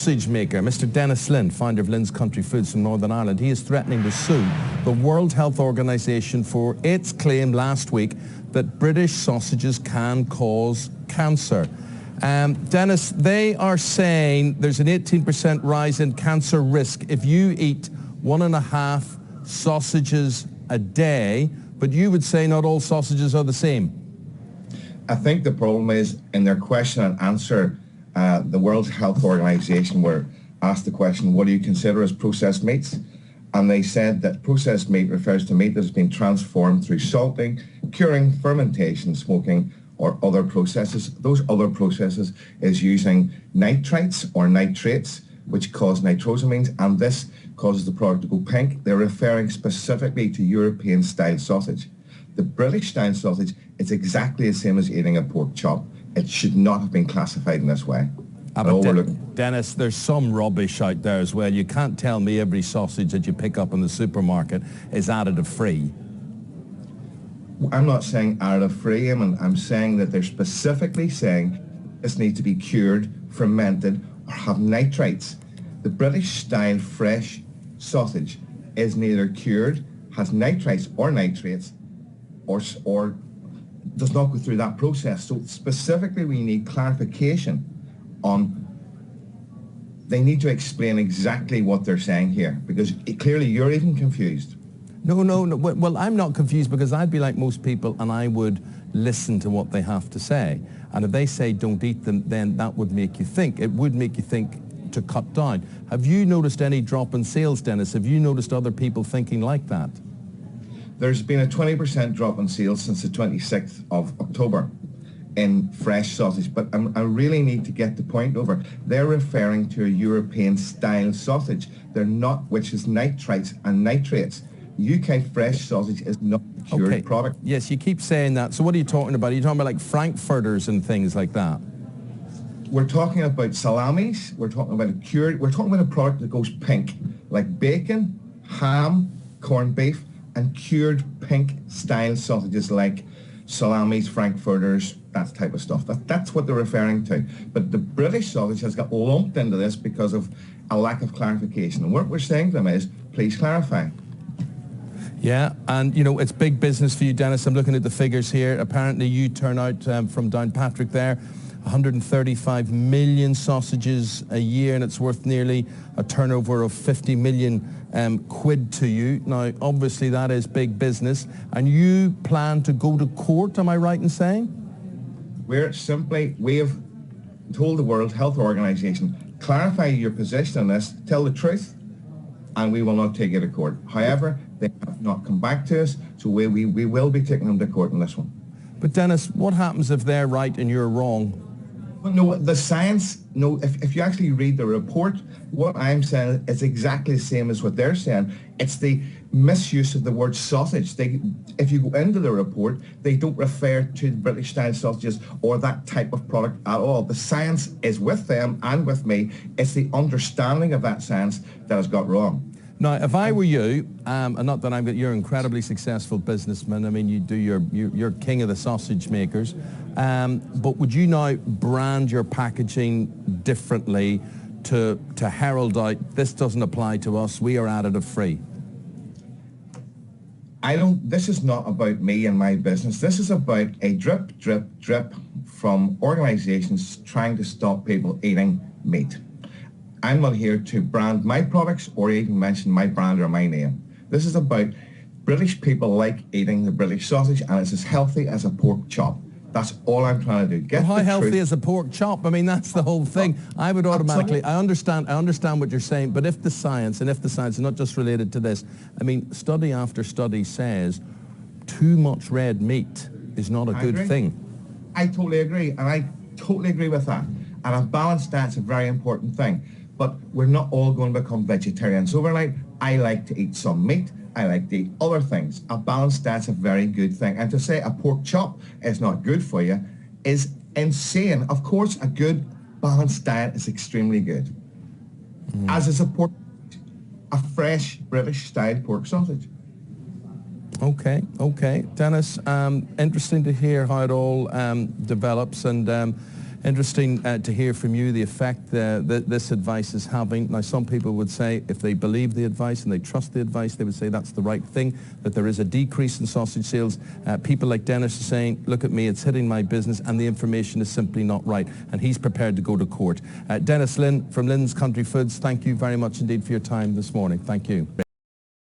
Sausage maker, Mr. Denis Lynn, founder of Lynn's Country Foods from Northern Ireland, he is threatening to sue the World Health Organization for its claim last week that British sausages can cause cancer. Denis, they are saying there's an 18% rise in cancer risk if you eat 1.5 sausages a day, but you would say not all sausages are the same. I think the problem is in their question and answer, the World Health Organization were asked the question, what do you consider as processed meats? And they said that processed meat refers to meat that has been transformed through salting, curing, fermentation, smoking, or other processes. Those other processes is using nitrites or nitrates, which cause nitrosamines, and this causes the product to go pink. They're referring specifically to European-style sausage. The British-style sausage is exactly the same as eating a pork chop. It should not have been classified in this way. Denis, there's some rubbish out there as well. You can't tell me every sausage that you pick up in the supermarket is additive-free. I'm not saying additive-free, Eamonn. I'm saying that they're specifically saying this needs to be cured, fermented, or have nitrites. The British-style fresh sausage is neither cured, has nitrites or nitrates, or does not go through that process. So specifically we need clarification on, they need to explain exactly what they're saying here, because clearly you're even confused. No. Well, I'm not confused because I'd be like most people and I would listen to what they have to say. And if they say don't eat them, then that would make you think. It would make you think to cut down. Have you noticed any drop in sales, Denis? Have you noticed other people thinking like that? There's been a 20% drop in sales since the 26th of October in fresh sausage, but I really need to get the point over. They're referring to a European-style sausage. They're not, which is nitrites and nitrates. UK fresh sausage is not a cured product. Yes, you keep saying that. So what are you talking about? Are you talking about like frankfurters and things like that? We're talking about salamis. We're talking about we're talking about a product that goes pink, like bacon, ham, corned beef, and cured pink style sausages like salamis, frankfurters, that type of stuff. That's what they're referring to. But the British sausage has got lumped into this because of a lack of clarification. And what we're saying to them is, please clarify. Yeah, and you know, it's big business for you, Denis. I'm looking at the figures here. Apparently you turn out from Downpatrick there 135 million sausages a year, and it's worth nearly a turnover of 50 million quid to you. Now, obviously that is big business, and you plan to go to court, am I right in saying? We have told the World Health Organization, clarify your position on this, tell the truth, and we will not take you to court. However, they have not come back to us, so we will be taking them to court on this one. But Denis, what happens if they're right and you're wrong? Well, no, the science, no, if you actually read the report, what I'm saying is exactly the same as what they're saying. It's the misuse of the word sausage. If you go into the report, they don't refer to British-style sausages or that type of product at all. The science is with them and with me. It's the understanding of that science that has got wrong. Now, if I were you, and not that you're an incredibly successful businessman, I mean, you're king of the sausage makers, but would you now brand your packaging differently to herald out, this doesn't apply to us, we are additive free? This is not about me and my business. This is about a drip, drip, drip from organizations trying to stop people eating meat. I'm not here to brand my products or even mention my brand or my name. This is about British people like eating the British sausage, and it's as healthy as a pork chop. That's all I'm trying to do. How healthy is a pork chop? I mean, that's the whole thing. I would automatically, I understand what you're saying, but if the science is not just related to this, I mean, study after study says too much red meat is not a good thing. I totally agree, and I totally agree with that. And a balanced diet's a very important thing. But we're not all going to become vegetarians overnight. I like to eat some meat. I like to eat other things. A balanced diet's a very good thing. And to say a pork chop is not good for you is insane. Of course, a good balanced diet is extremely good. As is a fresh British-style pork sausage. Okay. Denis, interesting to hear how it all develops, and Interesting to hear from you the effect that this advice is having. Now, some people would say if they believe the advice and they trust the advice, they would say that's the right thing, that there is a decrease in sausage sales. People like Dennis are saying, look at me, it's hitting my business and the information is simply not right. And he's prepared to go to court. Denis Lynn from Lynn's Country Foods, thank you very much indeed for your time this morning. Thank you.